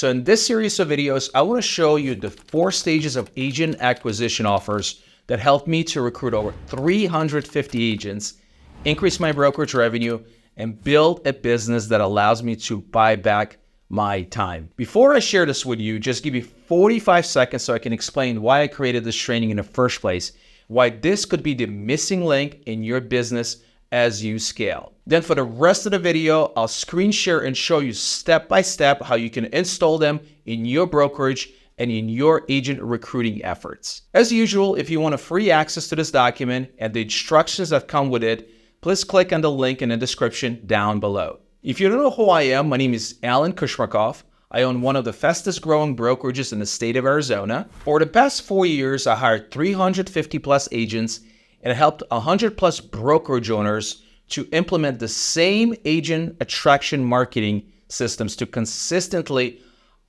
So in this series of videos, I want to show you the 4 stages of agent acquisition offers that helped me to recruit over 350 agents, increase my brokerage revenue, and build a business that allows me to buy back my time. Before I share this with you, just give me 45 seconds so I can explain why I created this training in the first place, why this could be the missing link in your business as you scale. Then for the rest of the video, I'll screen share and show you step by step how you can install them in your brokerage and in your agent recruiting efforts. As usual, if you want a free access to this document and the instructions that come with it, please click on the link in the description down below. If you don't know who I am, my name is Alan Kushmakov. I own one of the fastest growing brokerages in the state of Arizona. For the past 4 years, I hired 350 plus agents and helped 100 plus brokerage owners to implement the same agent attraction marketing systems to consistently,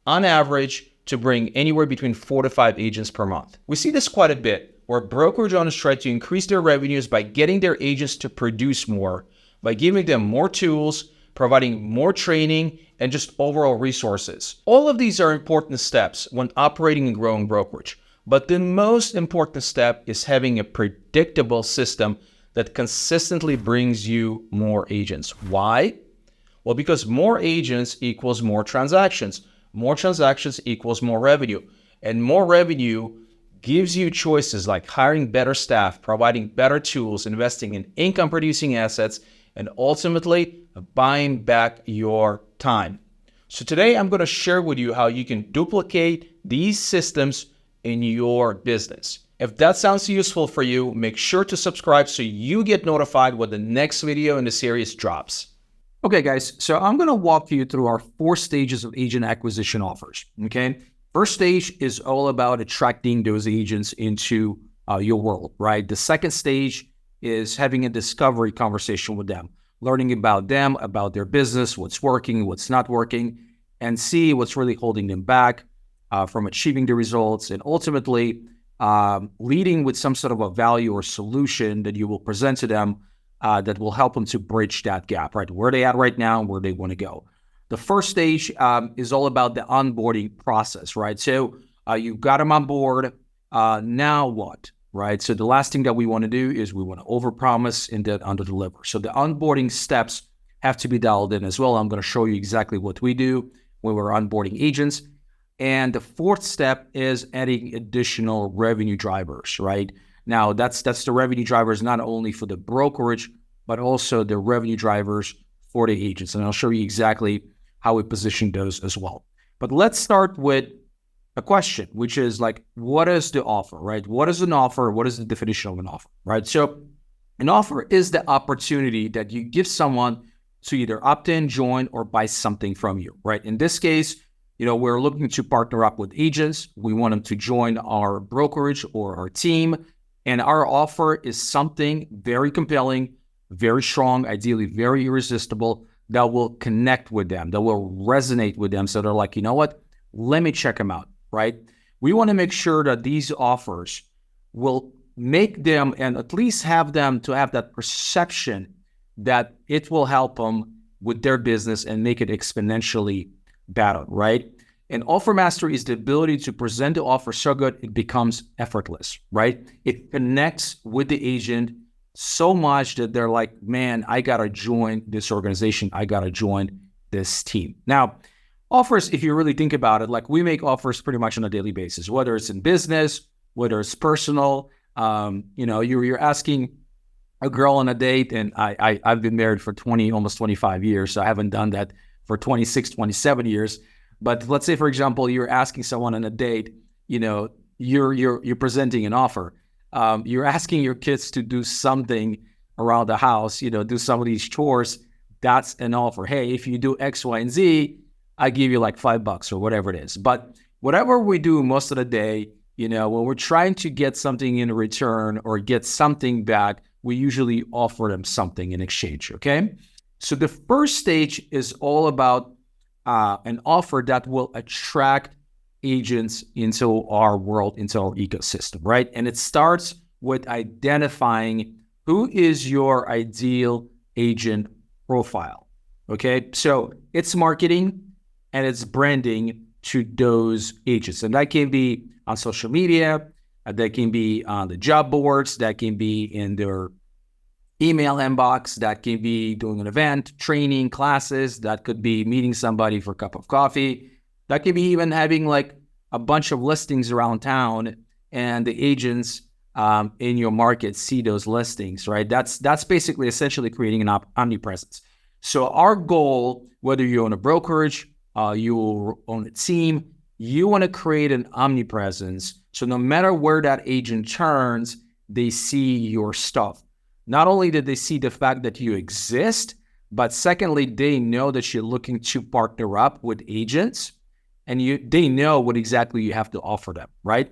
on average, to bring anywhere between 4 to 5 agents per month. We see this quite a bit, where brokerage owners try to increase their revenues by getting their agents to produce more, by giving them more tools, providing more training, and just overall resources. All of these are important steps when operating and growing brokerage. But the most important step is having a predictable system that consistently brings you more agents. Why? Well, because more agents equals more transactions. More transactions equals more revenue. And more revenue gives you choices like hiring better staff, providing better tools, investing in income-producing assets, and ultimately buying back your time. So today I'm going to share with you how you can duplicate these systems in your business. If that sounds useful for you, make sure to subscribe so you get notified when the next video in the series drops. Okay, guys, so I'm going to walk you through our 4 stages of agent acquisition offers, okay? First stage is all about attracting those agents into your world, right? The second stage is having a discovery conversation with them, learning about them, about their business, what's working, what's not working, and see what's really holding them back from achieving the results, and ultimately leading with some sort of a value or solution that you will present to them that will help them to bridge that gap, right? Where they at right now and where they want to go. The first stage is all about the onboarding process, right? So you've got them on board. Now what, right? So the last thing that we want to do is we want to overpromise and then underdeliver. So the onboarding steps have to be dialed in as well. I'm going to show you exactly what we do when we're onboarding agents. And the fourth step is adding additional revenue drivers, right? Now, that's the revenue drivers not only for the brokerage, but also the revenue drivers for the agents. And I'll show you exactly how we position those as well. But let's start with a question, which is like, what is the offer, right? What is an offer? What is the definition of an offer, right? So an offer is the opportunity that you give someone to either opt in, join, or buy something from you, right? In this case, we're looking to partner up with agents. We want them to join our brokerage or our team. And our offer is something very compelling, very strong, ideally very irresistible, that will connect with them, that will resonate with them. So they're like, you know what? Let me check them out, right? We want to make sure that these offers will make them and at least have them to have that perception that it will help them with their business and make it exponentially better, right? And offer mastery is the ability to present the offer so good it becomes effortless, right? It connects with the agent so much that they're like, man, I got to join this organization. I got to join this team. Now, offers, if you really think about it, like we make offers pretty much on a daily basis, whether it's in business, whether it's personal. You're asking a girl on a date, and I've been married for almost 25 years, so I haven't done that for 26, 27 years. But let's say, for example, you're asking someone on a date, you're presenting an offer. You're asking your kids to do something around the house, do some of these chores. That's an offer. Hey, if you do X, Y, and Z, I give you like $5 or whatever it is. But whatever we do most of the day, when we're trying to get something in return or get something back, we usually offer them something in exchange, okay? So the first stage is all about an offer that will attract agents into our world, into our ecosystem, right? And it starts with identifying who is your ideal agent profile, okay? So it's marketing and it's branding to those agents. And that can be on social media, that can be on the job boards, that can be in their email inbox, that can be doing an event, training, classes, that could be meeting somebody for a cup of coffee, that could be even having like a bunch of listings around town and the agents in your market see those listings, right? That's basically essentially creating an omnipresence. So our goal, whether you own a brokerage, you own a team, you want to create an omnipresence. So no matter where that agent turns, they see your stuff. Not only did they see the fact that you exist, but secondly, they know that you're looking to partner up with agents and they know what exactly you have to offer them, right?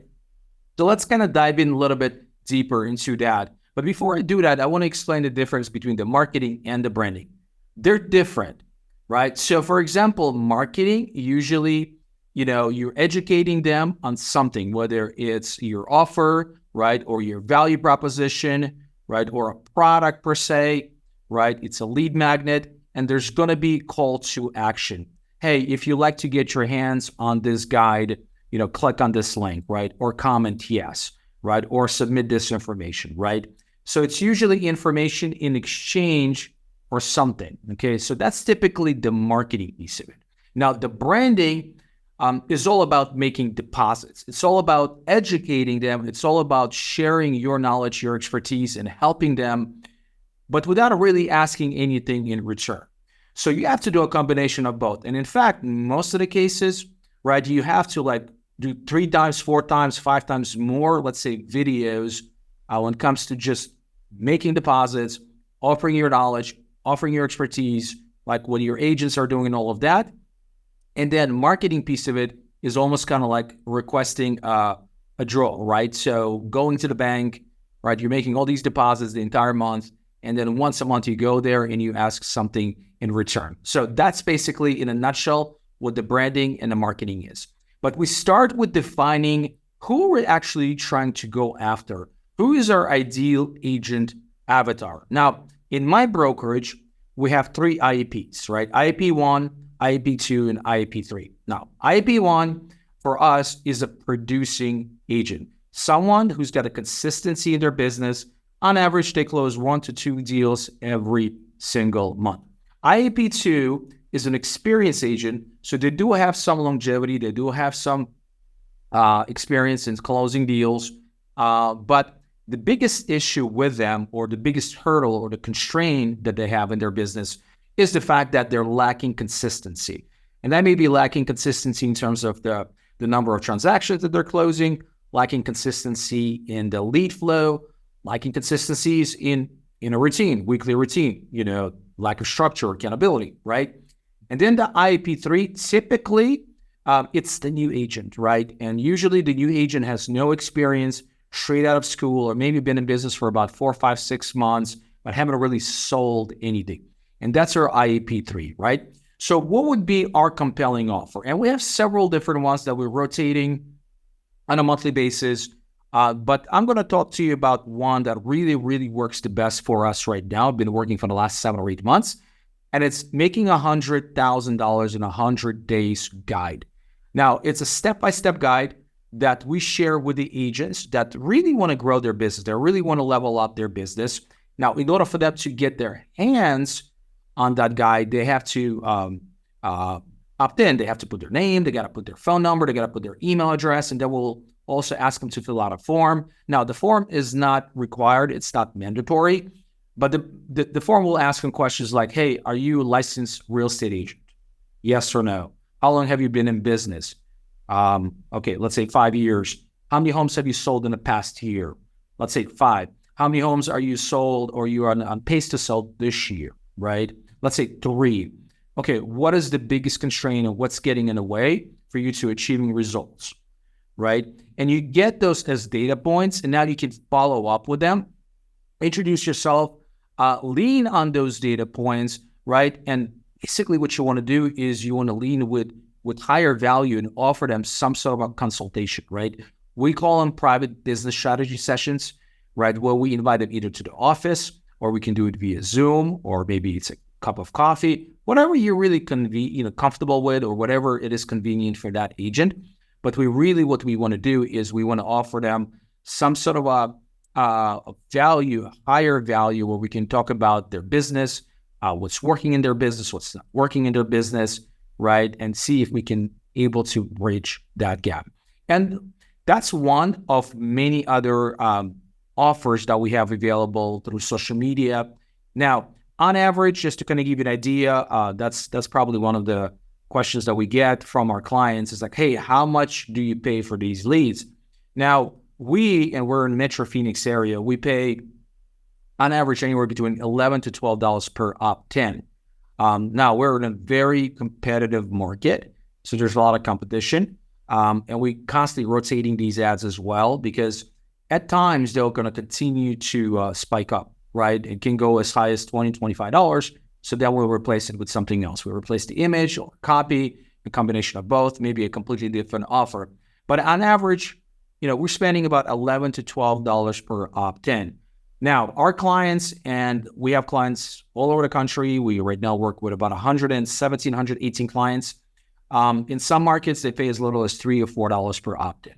So let's kind of dive in a little bit deeper into that. But before I do that, I want to explain the difference between the marketing and the branding. They're different, right? So for example, marketing, usually, you're educating them on something, whether it's your offer, right? Or your value proposition, right? Or a product per se, right? It's a lead magnet, and there's going to be call to action. Hey, if you like to get your hands on this guide, click on this link, right? Or comment yes, right? Or submit this information, right? So it's usually information in exchange for something, okay? So that's typically the marketing piece of it. Now, the branding is all about making deposits. It's all about educating them. It's all about sharing your knowledge, your expertise, and helping them, but without really asking anything in return. So you have to do a combination of both. And in fact, most of the cases, right, you have to do 3 times, 4 times, 5 times more, let's say, videos when it comes to just making deposits, offering your knowledge, offering your expertise, like what your agents are doing and all of that. And then marketing piece of it is almost kind of like requesting a draw, right? So going to the bank, right? You're making all these deposits the entire month. And then once a month you go there and you ask something in return. So that's basically in a nutshell what the branding and the marketing is. But we start with defining who we're actually trying to go after. Who is our ideal agent avatar? Now, in my brokerage, we have 3 IEPs, right? IEP 1, IEP 2, and IEP 3. Now, IEP 1 for us is a producing agent, someone who's got a consistency in their business. On average, they close 1 to 2 deals every single month. IEP 2 is an experienced agent, so they do have some longevity, they do have some experience in closing deals, but the biggest issue with them, or the biggest hurdle or the constraint that they have in their business, is the fact that they're lacking consistency. And that may be lacking consistency in terms of the number of transactions that they're closing, lacking consistency in the lead flow, lacking consistencies in a routine, weekly routine, lack of structure, accountability, right? And then the IEP3, typically, it's the new agent, right? And usually the new agent has no experience, straight out of school, or maybe been in business for about 4, 5, 6 months, but haven't really sold anything. And that's our IEP3, right? So what would be our compelling offer? And we have several different ones that we're rotating on a monthly basis. But I'm going to talk to you about one that really, really works the best for us right now. I've been working for the last 7 or 8 months, and it's making $100,000 in 100 days guide. Now, it's a step-by-step guide that we share with the agents that really want to grow their business. They really want to level up their business. Now, in order for them to get their hands on that guide, they have to opt in. They have to put their name, they got to put their phone number, they got to put their email address, and then we'll also ask them to fill out a form. Now, the form is not required. It's not mandatory, but the form will ask them questions like, hey, are you a licensed real estate agent? Yes or no? How long have you been in business? Okay, let's say 5 years. How many homes have you sold in the past year? Let's say 5. How many homes are you sold or you are on pace to sell this year, right? Let's say 3. Okay, what is the biggest constraint and what's getting in the way for you to achieving results, right? And you get those as data points, and now you can follow up with them, introduce yourself, lean on those data points, right? And basically what you want to do is you want to lean with higher value and offer them some sort of a consultation, right? We call them private business strategy sessions, right? Where we invite them either to the office, or we can do it via Zoom, or maybe it's a cup of coffee, whatever you're really comfortable with, or whatever it is convenient for that agent. But what we want to do is we want to offer them some sort of a value, a higher value, where we can talk about their business, what's working in their business, what's not working in their business, right? And see if we can able to bridge that gap. And that's one of many other offers that we have available through social media. Now, on average, just to kind of give you an idea, that's probably one of the questions that we get from our clients is like, hey, how much do you pay for these leads? Now, we're in Metro Phoenix area, we pay on average anywhere between $11 to $12 per opt-in. Now, we're in a very competitive market, so there's a lot of competition. And we constantly rotating these ads as well, because at times they're going to continue to spike up, right? It can go as high as $20, $25. So then we'll replace it with something else. We'll replace the image or copy, a combination of both, maybe a completely different offer. But on average, we're spending about $11 to $12 per opt-in. Now, our clients, and we have clients all over the country. We right now work with about 118 clients. In some markets, they pay as little as $3 or $4 per opt-in,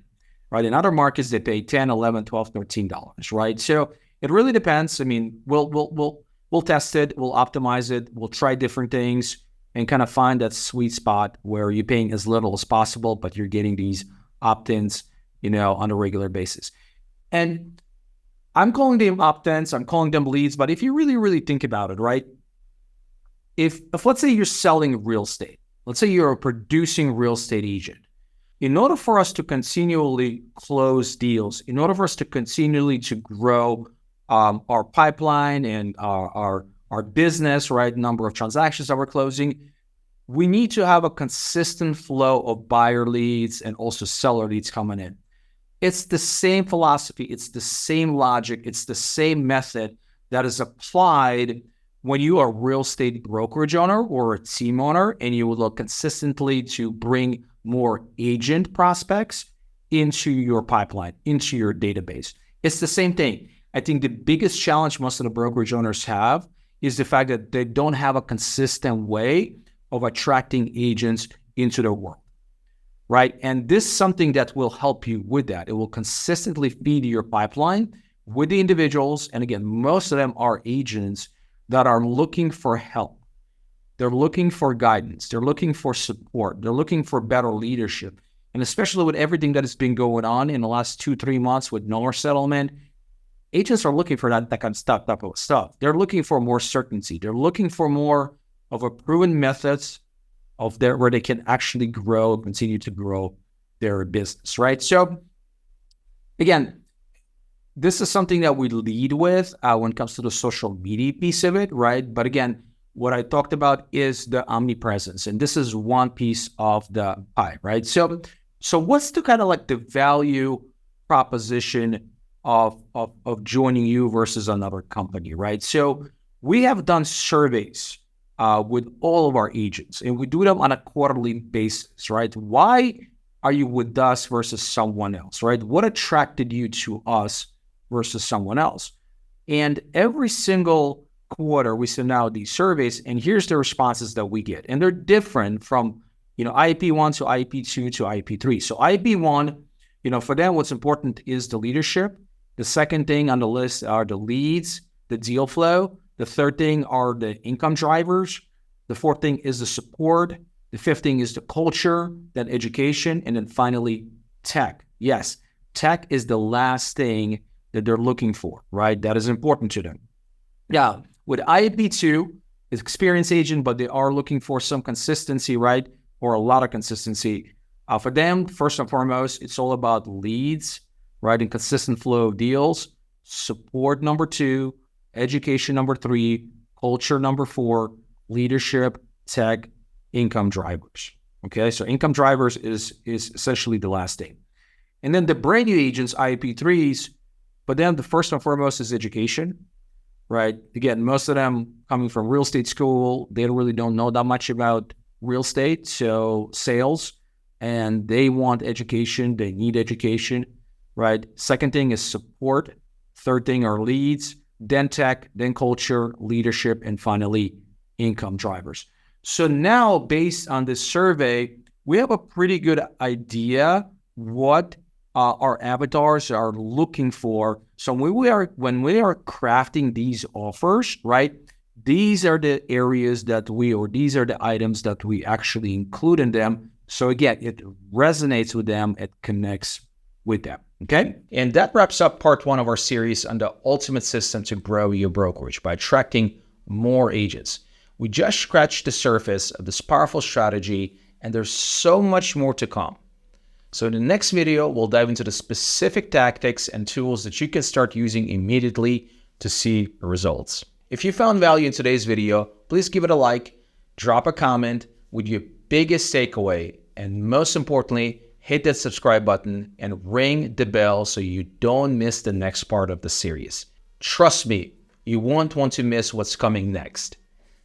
right? In other markets, they pay $10, $11, $12, $13, right? So it really depends. I mean, we'll test it, we'll optimize it, we'll try different things and kind of find that sweet spot where you're paying as little as possible, but you're getting these opt-ins, on a regular basis. And I'm calling them opt-ins, I'm calling them leads, but if you really, really think about it, right? If let's say you're selling real estate, let's say you're a producing real estate agent, in order for us to continually close deals, in order for us to continually to grow our pipeline and our business, right, number of transactions that we're closing, we need to have a consistent flow of buyer leads and also seller leads coming in. It's the same philosophy, it's the same logic, it's the same method that is applied when you are a real estate brokerage owner or a team owner, and you will look consistently to bring more agent prospects into your pipeline, into your database. It's the same thing. I think the biggest challenge most of the brokerage owners have is the fact that they don't have a consistent way of attracting agents into their world, right? And this is something that will help you with that. It will consistently feed your pipeline with the individuals. And again, most of them are agents that are looking for help. They're looking for guidance. They're looking for support. They're looking for better leadership. And especially with everything that has been going on in the last 2-3 months with NAR settlement, agents are looking for that kind of stuff. They're looking for more certainty. They're looking for more of a proven methods where they can actually continue to grow their business, right? So again, this is something that we lead with when it comes to the social media piece of it, right? But again, what I talked about is the omnipresence, and this is one piece of the pie, right? So what's the kind of like the value proposition of joining you versus another company, right? So we have done surveys with all of our agents, and we do them on a quarterly basis, right? Why are you with us versus someone else, right? What attracted you to us versus someone else? And every single quarter, we send out these surveys, and here's the responses that we get. And they're different from, IEP1 to IEP2 to IEP3. So IEP1, for them, what's important is the leadership. The second thing on the list are the leads, the deal flow. The third thing are the income drivers. The fourth thing is the support. The fifth thing is the culture, then education, and then finally tech. Yes, tech is the last thing that they're looking for, right? That is important to them. Yeah, with IEP2, it's experienced agent, but they are looking for some consistency, right? Or a lot of consistency. For them, first and foremost, it's all about leads, right? And consistent flow of deals. Support number 2, education number 3, culture number 4, leadership, tech, income drivers. Okay, so income drivers is essentially the last thing. And then the brand new agents, IEP3s, but then the first and foremost is education, right? Again, most of them coming from real estate school, they really don't know that much about real estate, so sales, and they want education, they need education, right? Second thing is support. Third thing are leads, then tech, then culture, leadership, and finally income drivers. So now, based on this survey, we have a pretty good idea what our avatars are looking for. So when we are crafting these offers, right? These are the areas these are the items that we actually include in them. So again, it resonates with them, it connects with them. Okay. And that wraps up part 1 of our series on the ultimate system to grow your brokerage by attracting more agents. We just scratched the surface of this powerful strategy, and there's so much more to come. So in the next video, we'll dive into the specific tactics and tools that you can start using immediately to see results. If you found value in today's video, please give it a like, drop a comment with your biggest takeaway, and most importantly, hit that subscribe button and ring the bell so you don't miss the next part of the series. Trust me, you won't want to miss what's coming next.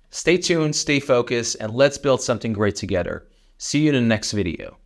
Stay tuned, stay focused, and let's build something great together. See you in the next video.